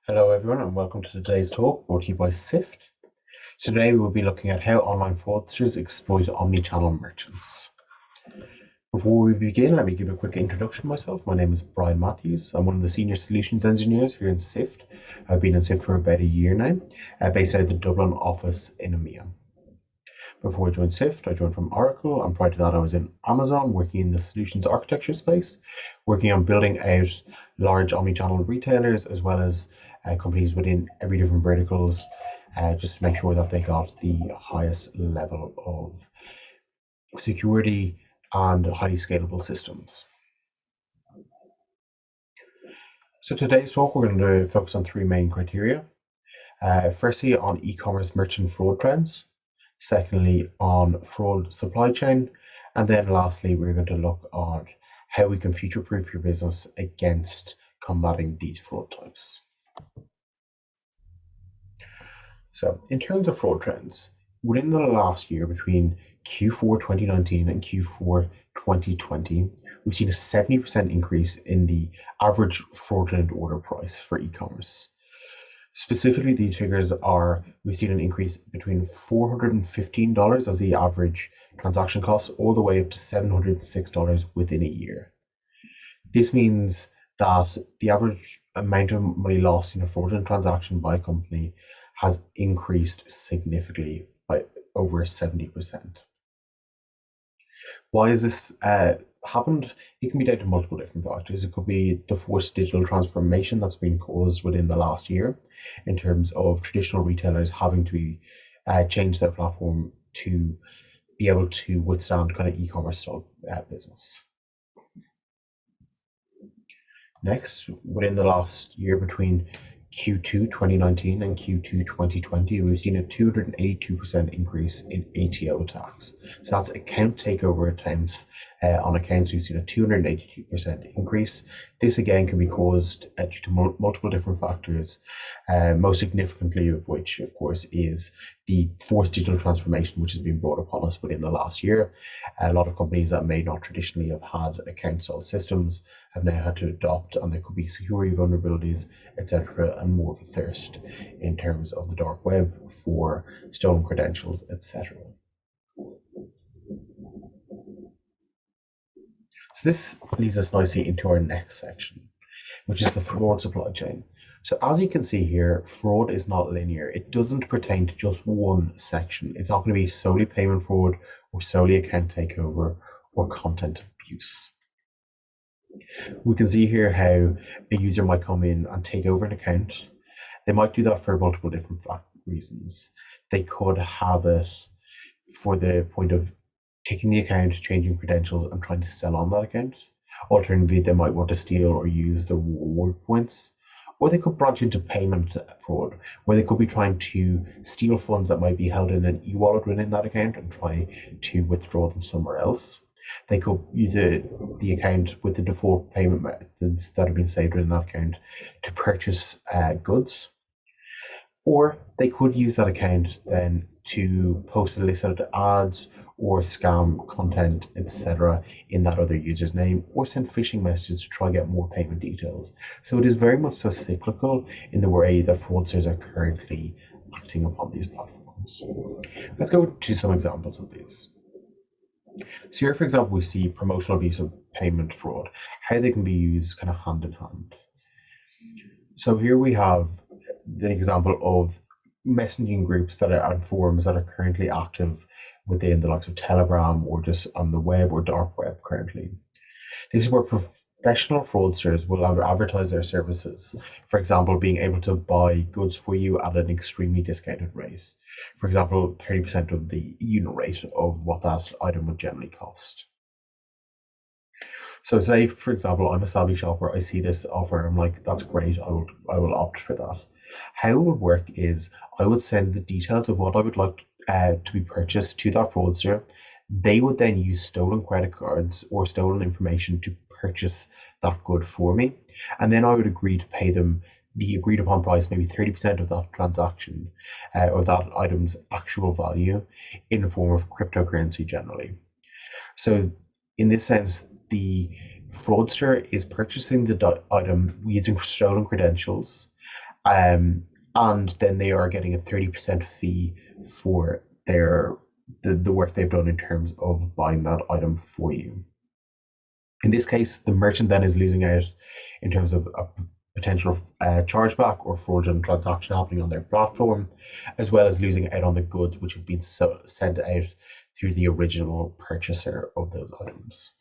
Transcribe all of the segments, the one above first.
Hello everyone and welcome to today's talk brought to you by Sift. Today we will be looking at how online fraudsters exploit omnichannel merchants. Before we begin, let me give a quick introduction to myself. My name is Brian Matthews. I'm one of the senior solutions engineers here in Sift. I've been in Sift for about a year now, based out of the Dublin office in EMEA. Before I joined Sift, I joined from Oracle, and prior to that I was in Amazon working in the solutions architecture space, working on building out large omnichannel retailers as well as companies within every different verticals, just to make sure that they got the highest level of security and highly scalable systems. So today's talk, we're going to focus on three main criteria. Firstly, on e-commerce merchant fraud trends. Secondly, on fraud supply chain. And then lastly, we're going to look at how we can future-proof your business against combating these fraud types. So in terms of fraud trends, within the last year between Q4 2019 and Q4 2020, we've seen a 70% increase in the average fraudulent order price for e-commerce. Specifically, these figures are, we've seen an increase between $415 as the average transaction cost, all the way up to $706 within a year. This means that the average amount of money lost in a fraudulent transaction by a company has increased significantly by over 70%. Why has this happened? It can be down to multiple different factors. It could be the forced digital transformation that's been caused within the last year in terms of traditional retailers having to change their platform to be able to withstand kind of e-commerce style business. Next, within the last year between Q2 2019 and Q2 2020, we've seen a 282% increase in ATO attacks. So that's account takeover attempts on accounts. We've seen a 282% increase. This again can be caused due to multiple different factors, most significantly of which, of course, is the forced digital transformation which has been brought upon us within the last year. A lot of companies that may not traditionally have had account style systems have now had to adopt, and there could be security vulnerabilities, etc., and more of a thirst in terms of the dark web for stolen credentials, etc. So this leads us nicely into our next section, which is the fraud supply chain. So as you can see here, fraud is not linear. It doesn't pertain to just one section. It's not going to be solely payment fraud or solely account takeover or content abuse. We can see here how a user might come in and take over an account. They might do that for multiple different reasons. They could have it for the point of taking the account, changing credentials, and trying to sell on that account. Alternatively, they might want to steal or use the reward points. Or they could branch into payment fraud, where they could be trying to steal funds that might be held in an e-wallet within that account and try to withdraw them somewhere else. They could use the account with the default payment methods that have been saved in that account to purchase goods. Or they could use that account then to post illicit ads or scam content, etc., in that other user's name, or send phishing messages to try and get more payment details. So it is very much so cyclical in the way that fraudsters are currently acting upon these platforms. Let's go to some examples of these. So here, for example, we see promotional abuse of payment fraud, how they can be used kind of hand in hand. So here we have the example of messaging groups that are on forums that are currently active within the likes of Telegram or just on the web or dark web currently. This is where professional fraudsters will advertise their services, for example, being able to buy goods for you at an extremely discounted rate. For example, 30% of the unit rate of what that item would generally cost. So say, for example, I'm a savvy shopper, I see this offer, I'm like, that's great, I will opt for that. How it would work is I would send the details of what I would like to be purchased to that fraudster. They would then use stolen credit cards or stolen information to purchase that good for me. And then I would agree to pay them the agreed upon price, maybe 30% of that transaction or that item's actual value in the form of cryptocurrency generally. So in this sense, the fraudster is purchasing the item using stolen credentials, and then they are getting a 30% fee for the work they've done in terms of buying that item for you. In this case, the merchant then is losing out in terms of a potential chargeback or fraudulent transaction happening on their platform, as well as losing out on the goods which have been sent out through the original purchaser of those items.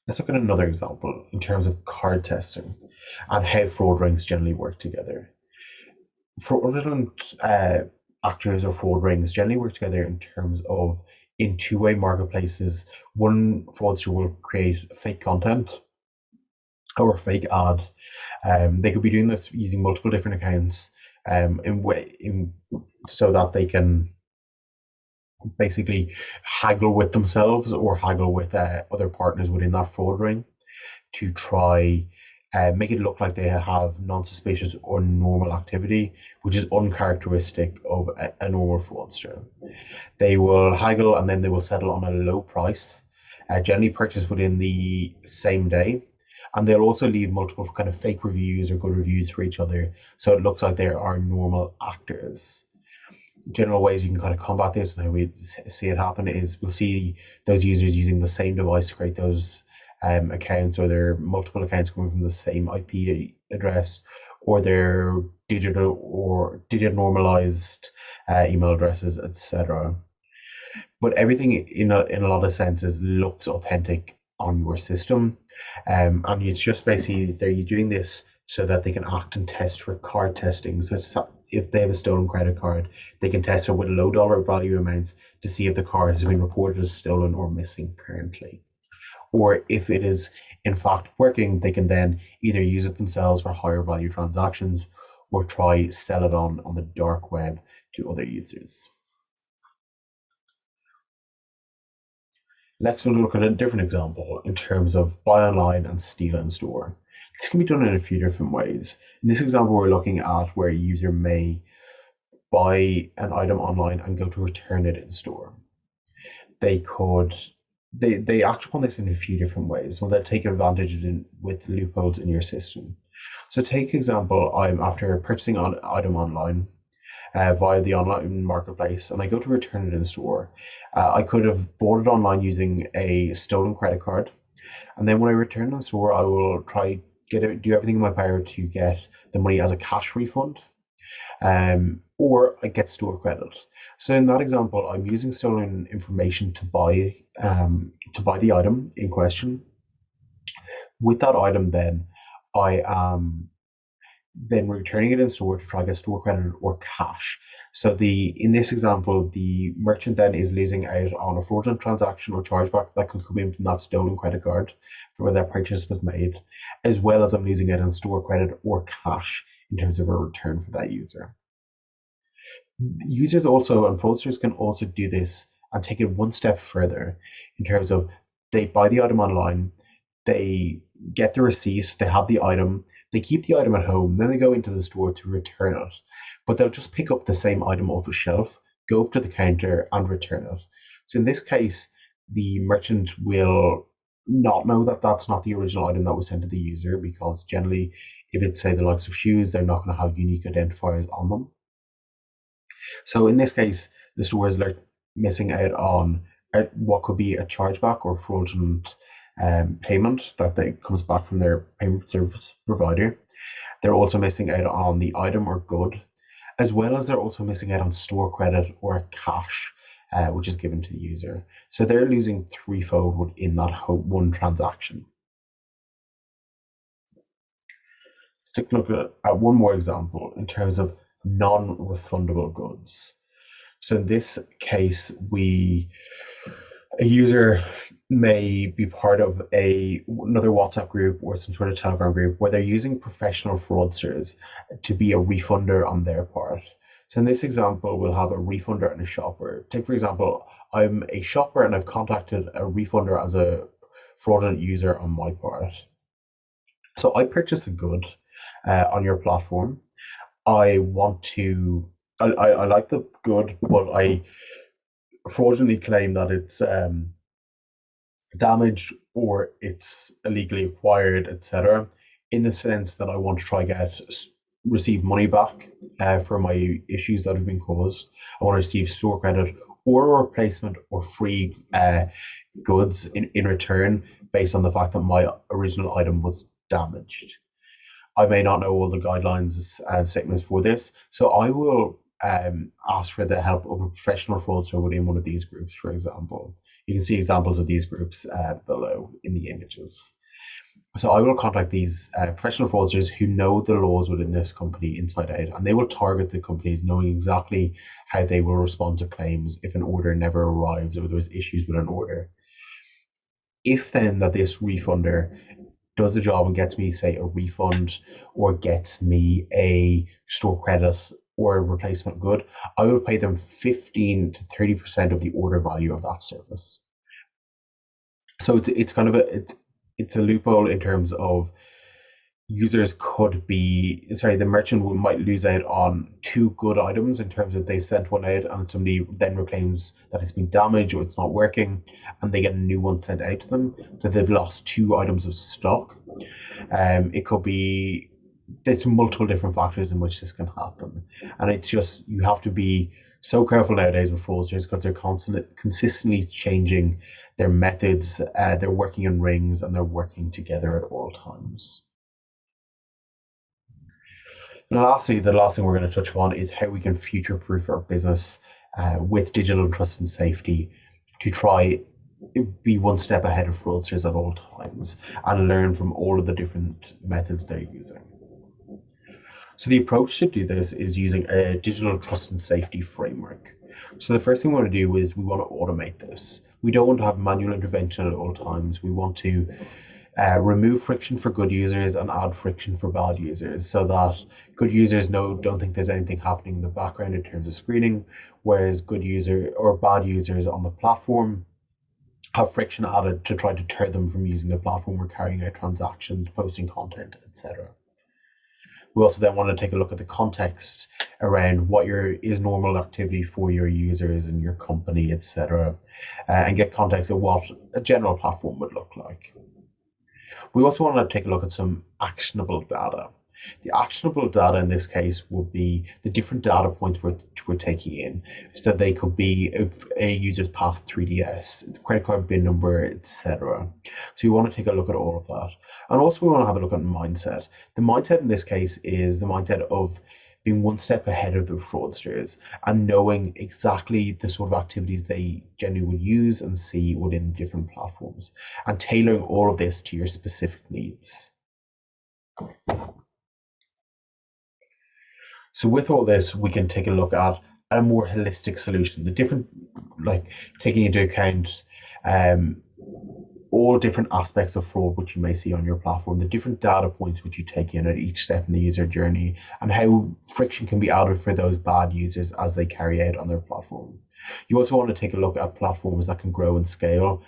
Let's look at another example in terms of card testing and how fraud rings generally work together. Fraudulent actors or fraud rings generally work together in terms of in two-way marketplaces. One fraudster will create fake content or a fake ad. They could be doing this using multiple different accounts so that they can basically haggle with themselves or haggle with other partners within that fraud ring to try make it look like they have non-suspicious or normal activity, which is uncharacteristic of a normal fraudster. They will haggle and then they will settle on a low price, generally purchased within the same day. And they'll also leave multiple kind of fake reviews or good reviews for each other, so it looks like they are normal actors. General ways you can kind of combat this and how we see it happen is we'll see those users using the same device to create those accounts, or their multiple accounts coming from the same IP address, or their digit normalized email addresses, etc. But everything in a lot of senses looks authentic on your system, and it's just basically they're doing this so that they can act and test for card testing. So if they have a stolen credit card, they can test it with low dollar value amounts to see if the card has been reported as stolen or missing currently. Or if it is in fact working, they can then either use it themselves for higher value transactions or try sell it on the dark web to other users. Next, we'll look at a different example in terms of buy online and steal in store. This can be done in a few different ways. In this example, we're looking at where a user may buy an item online and go to return it in store. They act upon this in a few different ways. Well, they take advantage with loopholes in your system. So take example, I'm after purchasing an item online via the online marketplace, and I go to return it in store. I could have bought it online using a stolen credit card, and then when I return it in store, I will do everything in my power to get the money as a cash refund, or I get store credit. So in that example, I'm using stolen information to buy the item in question. With that item, then I am then returning it in store to try to get store credit or cash. So in this example, the merchant then is losing out on a fraudulent transaction or chargeback that could come in from that stolen credit card for where that purchase was made, as well as I'm losing out on store credit or cash in terms of a return for that user. Users also and fraudsters can also do this and take it one step further in terms of they buy the item online, they get the receipt, they have the item, they keep the item at home, then they go into the store to return it. But they'll just pick up the same item off a shelf, go up to the counter and return it. So in this case, the merchant will not know that that's not the original item that was sent to the user, because generally, if it's say the likes of shoes, they're not going to have unique identifiers on them. So in this case, the store is missing out on what could be a chargeback or fraudulent payment that comes back from their payment service provider. They're also missing out on the item or good, as well as they're also missing out on store credit or cash, which is given to the user. So they're losing threefold within that one transaction. Let's take a look at one more example in terms of non-refundable goods. So in this case, a user may be part of another WhatsApp group or some sort of Telegram group where they're using professional fraudsters to be a refunder on their part. So in this example, we'll have a refunder and a shopper. Take, for example, I'm a shopper and I've contacted a refunder as a fraudulent user on my part. So I purchased a good on your platform. I like the good, but I fraudulently claim that it's damaged or it's illegally acquired, etc. in the sense that I want to try receive money back for my issues that have been caused. I want to receive store credit or a replacement or free goods in return based on the fact that my original item was damaged. I may not know all the guidelines and statements for this, so I will ask for the help of a professional fraudster within one of these groups, for example. You can see examples of these groups below in the images. So I will contact these professional fraudsters who know the laws within this company inside out, and they will target the companies knowing exactly how they will respond to claims if an order never arrives or there's issues with an order. If then that this refunder does the job and gets me, say, a refund or gets me a store credit or a replacement good, I will pay them 15 to 30% of the order value of that service. So it's kind of it's a loophole in terms of users could be the merchant might lose out on two good items in terms of they sent one out and somebody then reclaims that it's been damaged or it's not working and they get a new one sent out to them, that they've lost two items of stock. It could be, there's multiple different factors in which this can happen, and it's just, you have to be so careful nowadays with fraudsters because they're consistently changing their methods. They're working in rings and they're working together at all times. And lastly, the last thing we're going to touch upon is how we can future-proof our business with digital trust and safety to try be one step ahead of fraudsters at all times and learn from all of the different methods they're using. So the approach to do this is using a digital trust and safety framework. So the first thing we want to do is we want to automate this. We don't want to have manual intervention at all times. We want to remove friction for good users and add friction for bad users, so that good users don't think there's anything happening in the background in terms of screening, whereas good user or bad users on the platform have friction added to try to deter them from using the platform or carrying out transactions, posting content, etc. We also then want to take a look at the context around what is normal activity for your users and your company, etc., and get context of what a general platform would look like. We also want to take a look at some actionable data. The actionable data in this case would be the different data points which we're taking in. So they could be if a user's past 3DS, the credit card bin number, etc. So you want to take a look at all of that. And also we want to have a look at mindset. The mindset in this case is the mindset of being one step ahead of the fraudsters and knowing exactly the sort of activities they generally would use and see within different platforms, and tailoring all of this to your specific needs. So with all this, we can take a look at a more holistic solution, the different, like taking into account all different aspects of fraud which you may see on your platform, the different data points which you take in at each step in the user journey, and how friction can be added for those bad users as they carry out on their platform. You also want to take a look at platforms that can grow and scale,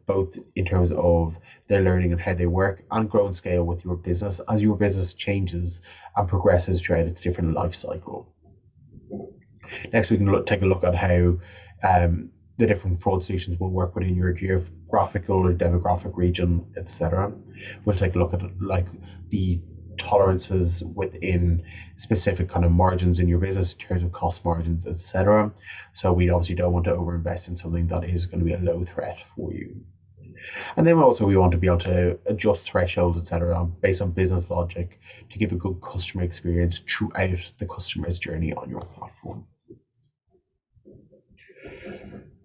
both in terms of their learning and how they work, and grow and scale with your business as your business changes and progresses throughout its different life cycle. Next, we can take a look at how the different fraud solutions will work within your geographical or demographic region, etc. We'll take a look at like the tolerances within specific kind of margins in your business in terms of cost margins, etc. So we obviously don't want to overinvest in something that is going to be a low threat for you. And then also we want to be able to adjust thresholds, etc., based on business logic to give a good customer experience throughout the customer's journey on your platform.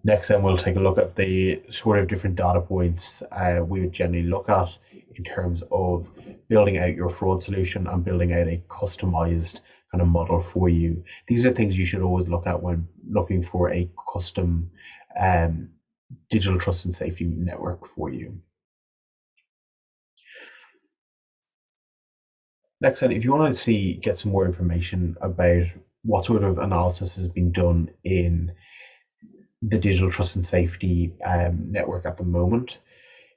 Next, then we'll take a look at the sort of different data points we would generally look at in terms of building out your fraud solution and building out a customized kind of model for you. These are things you should always look at when looking for a custom digital trust and safety network for you. Next, then, if you want to get some more information about what sort of analysis has been done in the digital trust and safety network at the moment,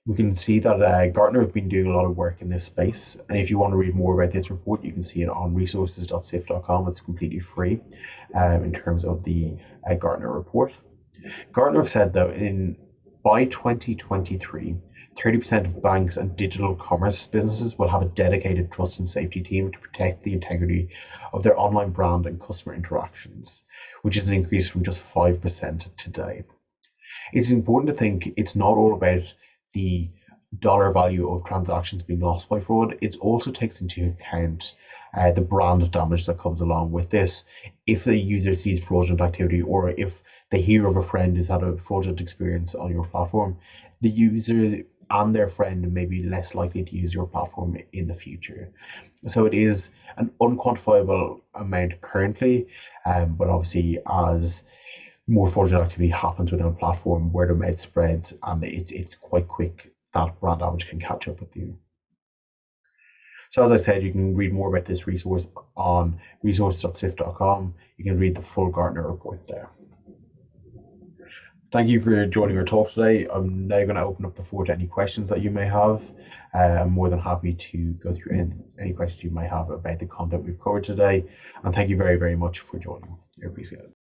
we can see that Gartner have been doing a lot of work in this space. And if you want to read more about this report, you can see it on resources.sift.com. It's completely free in terms of the Gartner report. Gartner have said, though, by 2023, 30% of banks and digital commerce businesses will have a dedicated trust and safety team to protect the integrity of their online brand and customer interactions, which is an increase from just 5% today. It's important to think it's not all about the dollar value of transactions being lost by fraud. It also takes into account the brand damage that comes along with this. If the user sees fraudulent activity, or if they hear of a friend who's had a fraudulent experience on your platform, the user and their friend may be less likely to use your platform in the future. So it is an unquantifiable amount currently, but obviously as more fraudulent activity happens within a platform, word of mouth spreads, and it's quite quick that brand damage can catch up with you. So as I said, you can read more about this resource on resource.sift.com. You can read the full Gartner report there. Thank you for joining our talk today. I'm now going to open up the floor to any questions that you may have. I'm more than happy to go through any questions you may have about the content we've covered today. And thank you very, very much for joining. I appreciate it.